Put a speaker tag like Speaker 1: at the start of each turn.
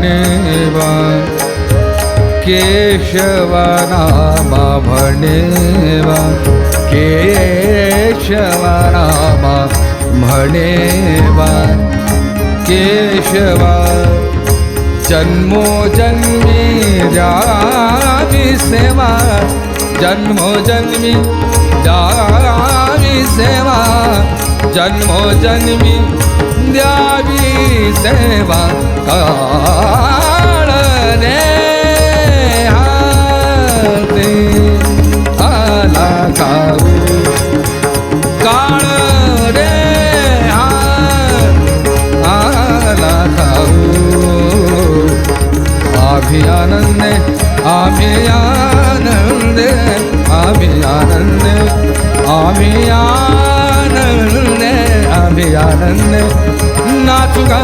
Speaker 1: म्हणेवा केशवा नामा म्हणेवा केशवा नामा म्हणेवा केशवा जन्मोजन्मी जावी सेवा जन्मोजन्मी जावी सेवा जन्मोजन्मी द्यावी सेवा काळ रे हाते आला खाऊ काळ रे आला खाऊ आम्ही आनंदे आम्ही आनंदे आम्ही आनंदे आम्ही आनंदे आम्ही आनंदे नाचू गा